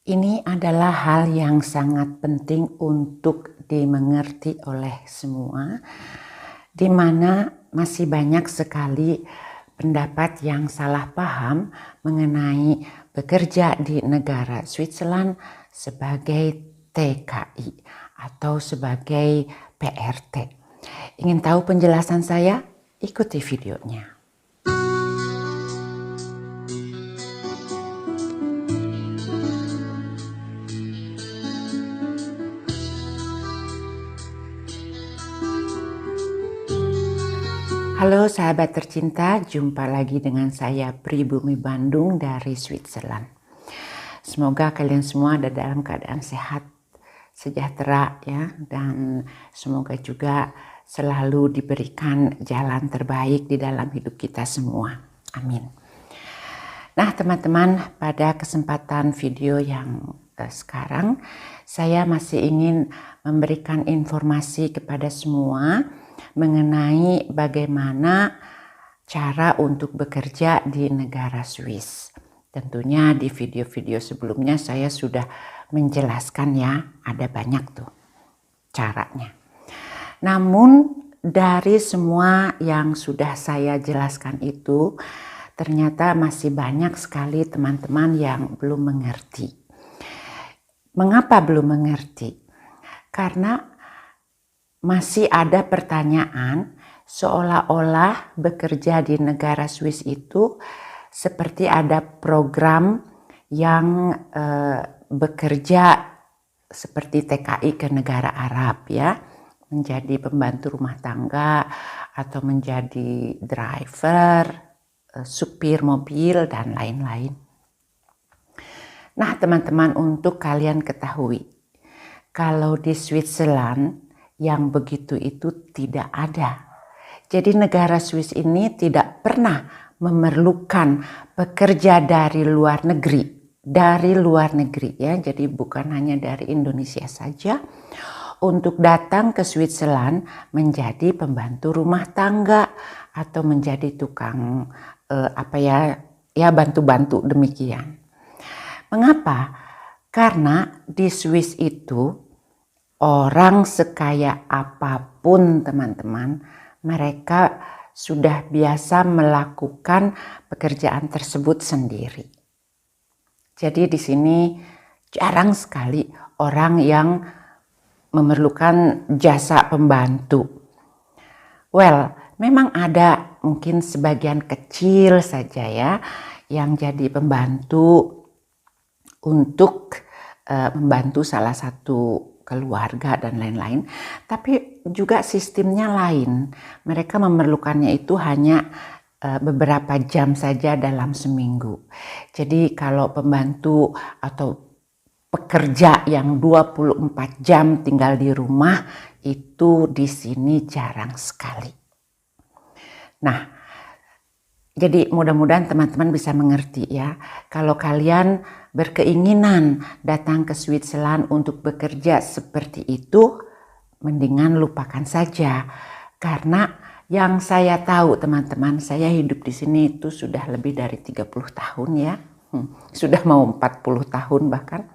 Ini adalah hal yang sangat penting untuk dimengerti oleh semua, di mana masih banyak sekali pendapat yang salah paham mengenai bekerja di negara Switzerland sebagai TKI atau sebagai PRT. Ingin tahu penjelasan saya? Ikuti videonya. Halo sahabat tercinta, jumpa lagi dengan saya Pribumi Bandung dari Switzerland. Semoga kalian semua ada dalam keadaan sehat, sejahtera ya, dan semoga juga selalu diberikan jalan terbaik di dalam hidup kita semua. Amin. Nah teman-teman, pada kesempatan video yang sekarang saya masih ingin memberikan informasi kepada semua mengenai bagaimana cara untuk bekerja di negara Swiss. Tentunya di video-video sebelumnya saya sudah menjelaskan ya, ada banyak tuh caranya. Namun dari semua yang sudah saya jelaskan itu, ternyata masih banyak sekali teman-teman yang belum mengerti. Mengapa belum mengerti? Karena masih ada pertanyaan seolah-olah bekerja di negara Swiss itu seperti ada program yang bekerja seperti TKI ke negara Arab ya, menjadi pembantu rumah tangga atau menjadi driver, supir mobil dan lain-lain. Nah teman-teman, untuk kalian ketahui, kalau di Switzerland yang begitu itu tidak ada. Jadi negara Swiss ini tidak pernah memerlukan pekerja dari luar negeri. Dari luar negeri ya, jadi bukan hanya dari Indonesia saja. Untuk datang ke Switzerland menjadi pembantu rumah tangga atau menjadi tukang bantu-bantu demikian. Mengapa? Karena di Swiss itu orang sekaya apapun teman-teman, mereka sudah biasa melakukan pekerjaan tersebut sendiri. Jadi di sini jarang sekali orang yang memerlukan jasa pembantu. Well, memang ada mungkin sebagian kecil saja ya yang jadi pembantu untuk membantu salah satu keluarga dan lain-lain, tapi juga sistemnya lain. Mereka memerlukannya itu hanya beberapa jam saja dalam seminggu. Jadi kalau pembantu atau pekerja yang 24 jam tinggal di rumah itu di sini jarang sekali. Nah, jadi mudah-mudahan teman-teman bisa mengerti ya, kalau kalian berkeinginan datang ke Switzerland untuk bekerja seperti itu, mendingan lupakan saja. Karena yang saya tahu teman-teman, saya hidup di sini itu sudah lebih dari 30 tahun ya. Sudah mau 40 tahun bahkan.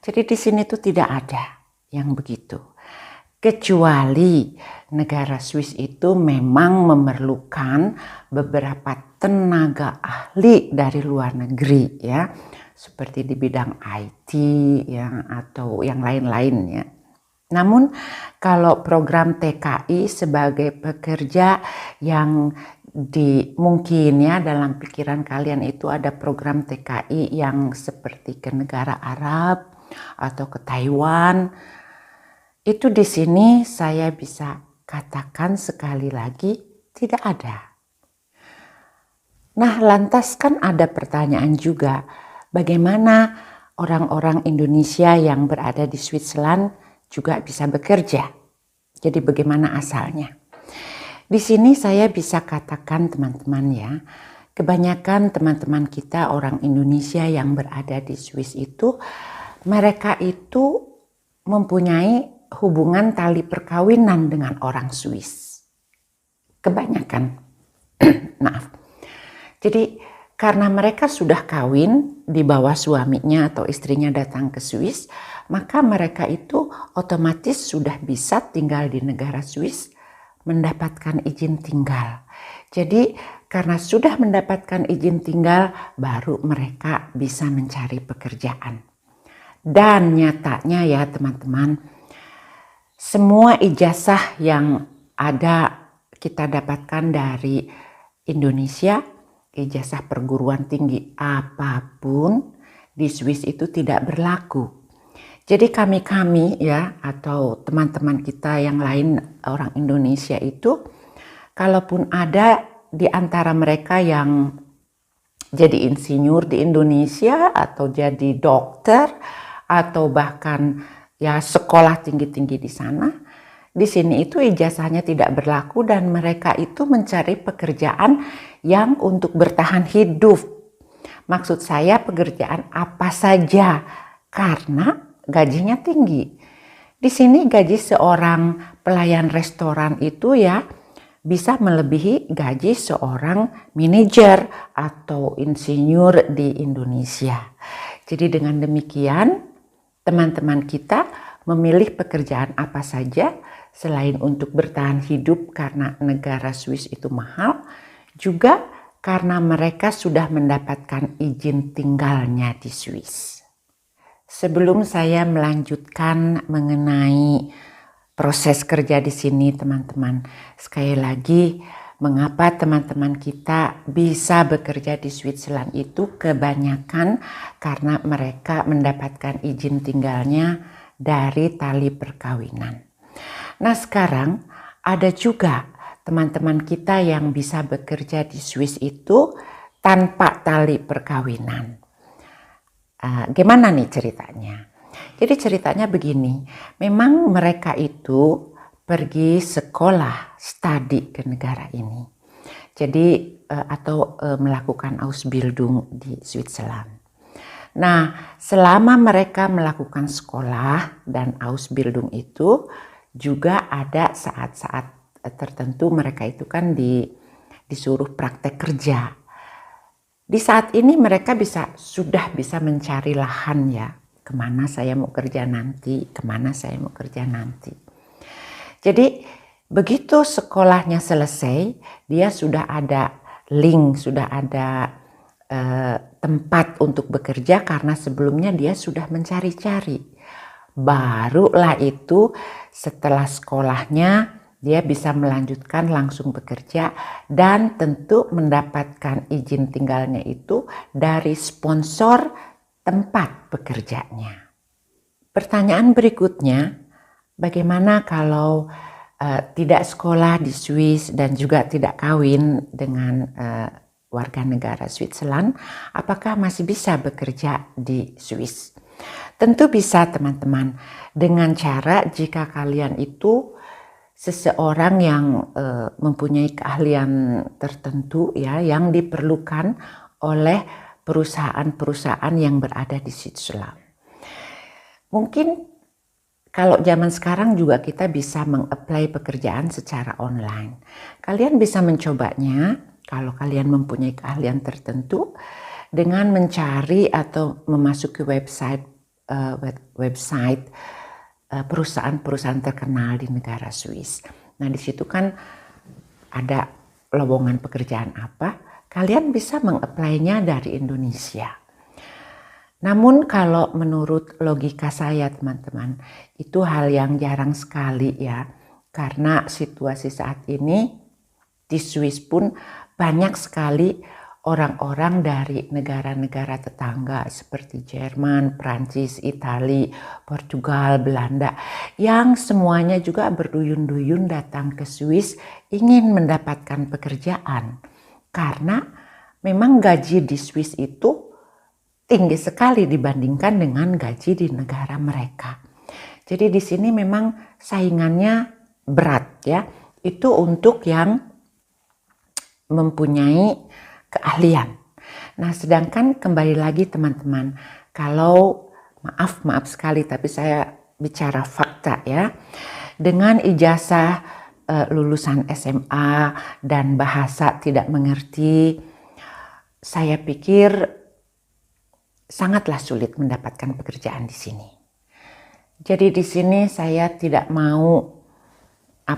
Jadi di sini tuh tidak ada yang begitu. Kecuali negara Swiss itu memang memerlukan beberapa tenaga ahli dari luar negeri ya, seperti di bidang IT ya, atau yang lain-lain ya. Namun kalau program TKI sebagai pekerja yang mungkin ya dalam pikiran kalian itu ada program TKI yang seperti ke negara Arab atau ke Taiwan, itu di sini saya bisa katakan sekali lagi tidak ada. Nah, lantas kan ada pertanyaan juga, bagaimana orang-orang Indonesia yang berada di Switzerland juga bisa bekerja? Jadi bagaimana asalnya? Di sini saya bisa katakan teman-teman ya, kebanyakan teman-teman kita orang Indonesia yang berada di Swiss itu, mereka itu mempunyai hubungan tali perkawinan dengan orang Swiss. Kebanyakan. Maaf. Jadi karena mereka sudah kawin di bawah suaminya atau istrinya datang ke Swiss, maka mereka itu otomatis sudah bisa tinggal di negara Swiss, mendapatkan izin tinggal. Jadi karena sudah mendapatkan izin tinggal, baru mereka bisa mencari pekerjaan. Dan nyatanya ya teman-teman, semua ijazah yang ada kita dapatkan dari Indonesia, ijazah perguruan tinggi apapun di Swiss itu tidak berlaku. Jadi kami ya atau teman-teman kita yang lain orang Indonesia itu, kalaupun ada di antara mereka yang jadi insinyur di Indonesia atau jadi dokter atau bahkan ya sekolah tinggi-tinggi di sana, di sini itu ijazahnya tidak berlaku dan mereka itu mencari pekerjaan yang untuk bertahan hidup. Maksud saya pekerjaan apa saja karena gajinya tinggi. Di sini gaji seorang pelayan restoran itu ya bisa melebihi gaji seorang manajer atau insinyur di Indonesia. Jadi dengan demikian teman-teman kita memilih pekerjaan apa saja selain untuk bertahan hidup karena negara Swiss itu mahal, juga karena mereka sudah mendapatkan izin tinggalnya di Swiss. Sebelum saya melanjutkan mengenai proses kerja di sini teman-teman, sekali lagi mengapa teman-teman kita bisa bekerja di Switzerland itu kebanyakan karena mereka mendapatkan izin tinggalnya dari tali perkawinan. Nah sekarang ada juga teman-teman kita yang bisa bekerja di Swiss itu tanpa tali perkawinan. Gimana nih ceritanya? Jadi ceritanya begini, memang mereka itu pergi sekolah studi ke negara ini. Jadi atau melakukan Ausbildung di Switzerland. Nah, selama mereka melakukan sekolah dan Ausbildung itu juga ada saat-saat tertentu mereka itu kan disuruh praktek kerja. Di saat ini mereka sudah bisa mencari lahan ya, kemana saya mau kerja nanti, kemana saya mau kerja nanti. Jadi begitu sekolahnya selesai, dia sudah ada link, sudah ada tempat untuk bekerja karena sebelumnya dia sudah mencari-cari. Barulah itu setelah sekolahnya dia bisa melanjutkan langsung bekerja dan tentu mendapatkan izin tinggalnya itu dari sponsor tempat bekerjanya. Pertanyaan berikutnya, bagaimana kalau tidak sekolah di Swiss dan juga tidak kawin dengan warga negara Switzerland, apakah masih bisa bekerja di Swiss? Tentu bisa teman-teman, dengan cara jika kalian itu seseorang yang mempunyai keahlian tertentu ya yang diperlukan oleh perusahaan-perusahaan yang berada di Switzerland. Mungkin kalau zaman sekarang juga kita bisa meng-apply pekerjaan secara online. Kalian bisa mencobanya kalau kalian mempunyai keahlian tertentu dengan mencari atau memasuki website perusahaan-perusahaan terkenal di negara Swiss. Nah, di situ kan ada lowongan pekerjaan apa, kalian bisa meng-apply-nya dari Indonesia. Namun kalau menurut logika saya teman-teman, itu hal yang jarang sekali ya, karena situasi saat ini di Swiss pun banyak sekali orang-orang dari negara-negara tetangga seperti Jerman, Prancis, Italia, Portugal, Belanda yang semuanya juga berduyun-duyun datang ke Swiss ingin mendapatkan pekerjaan karena memang gaji di Swiss itu tinggi sekali dibandingkan dengan gaji di negara mereka. Jadi di sini memang saingannya berat ya. Itu untuk yang mempunyai keahlian. Nah, sedangkan kembali lagi teman-teman, kalau maaf sekali tapi saya bicara fakta ya. Dengan ijazah lulusan SMA dan bahasa tidak mengerti, saya pikir sangatlah sulit mendapatkan pekerjaan di sini. Jadi di sini saya tidak mau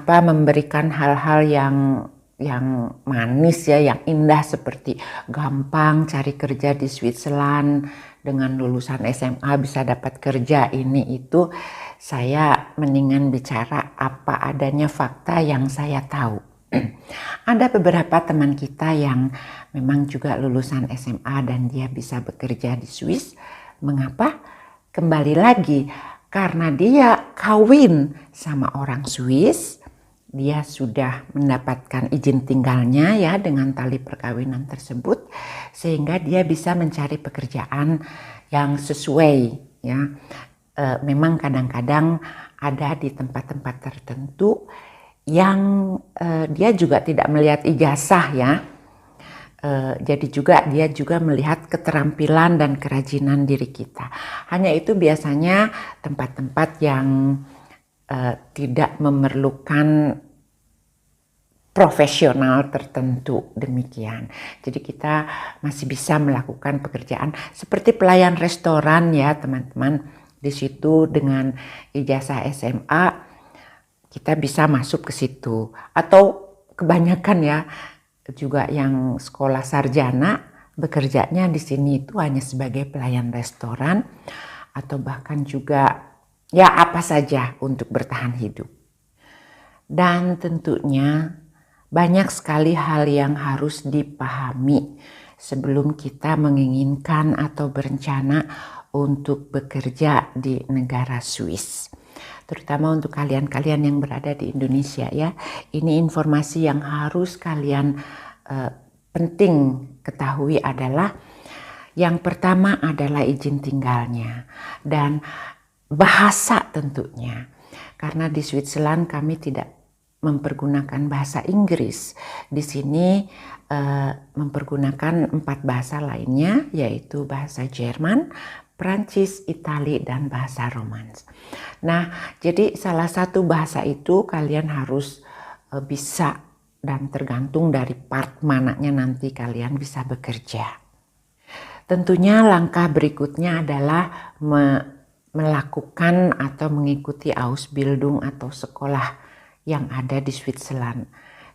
memberikan hal-hal yang manis ya, yang indah seperti gampang cari kerja di Switzerland dengan lulusan SMA bisa dapat kerja ini itu. Saya mendingan bicara apa adanya fakta yang saya tahu. Ada beberapa teman kita yang memang juga lulusan SMA dan dia bisa bekerja di Swiss. Mengapa? Kembali lagi, karena dia kawin sama orang Swiss, dia sudah mendapatkan izin tinggalnya ya dengan tali perkawinan tersebut, sehingga dia bisa mencari pekerjaan yang sesuai ya. Memang kadang-kadang ada di tempat-tempat tertentu yang dia juga tidak melihat ijazah ya. Jadi juga dia juga melihat keterampilan dan kerajinan diri kita. Hanya itu biasanya tempat-tempat yang tidak memerlukan profesional tertentu demikian. Jadi kita masih bisa melakukan pekerjaan seperti pelayan restoran ya teman-teman. Di situ dengan ijazah SMA kita bisa masuk ke situ. Atau kebanyakan ya juga yang sekolah sarjana bekerjanya di sini itu hanya sebagai pelayan restoran atau bahkan juga ya apa saja untuk bertahan hidup. Dan tentunya banyak sekali hal yang harus dipahami sebelum kita menginginkan atau berencana untuk bekerja di negara Swiss. Terutama untuk kalian-kalian yang berada di Indonesia ya. Ini informasi yang harus kalian penting ketahui adalah yang pertama adalah izin tinggalnya dan bahasa tentunya. Karena di Switzerland kami tidak mempergunakan bahasa Inggris. Di sini mempergunakan 4 bahasa lainnya yaitu bahasa Jerman, Prancis, Itali, dan bahasa Romans. Nah, jadi salah satu bahasa itu kalian harus bisa dan tergantung dari part mananya nanti kalian bisa bekerja. Tentunya langkah berikutnya adalah melakukan atau mengikuti Ausbildung atau sekolah yang ada di Switzerland.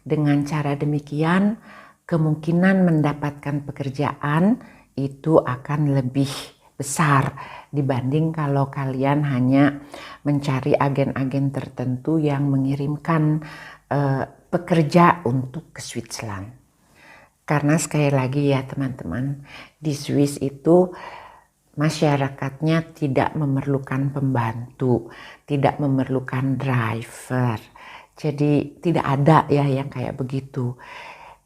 Dengan cara demikian, kemungkinan mendapatkan pekerjaan itu akan lebih besar dibanding kalau kalian hanya mencari agen-agen tertentu yang mengirimkan pekerja untuk ke Switzerland. Karena sekali lagi ya teman-teman, di Swiss itu masyarakatnya tidak memerlukan pembantu, tidak memerlukan driver. Jadi tidak ada ya yang kayak begitu.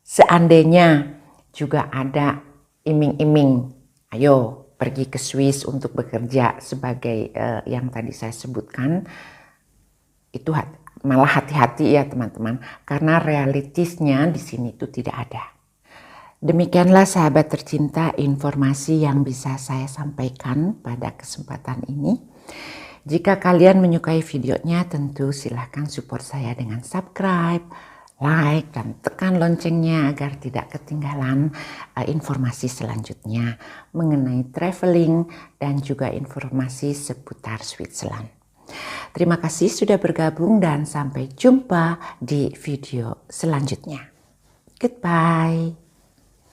Seandainya juga ada iming-iming, ayo pergi ke Swiss untuk bekerja sebagai yang tadi saya sebutkan, itu malah hati-hati ya teman-teman, karena realitasnya di sini itu tidak ada. Demikianlah sahabat tercinta informasi yang bisa saya sampaikan pada kesempatan ini. Jika kalian menyukai videonya, tentu silahkan support saya dengan subscribe, like, dan tekan loncengnya agar tidak ketinggalan informasi selanjutnya mengenai traveling dan juga informasi seputar Switzerland. Terima kasih sudah bergabung dan sampai jumpa di video selanjutnya. Goodbye.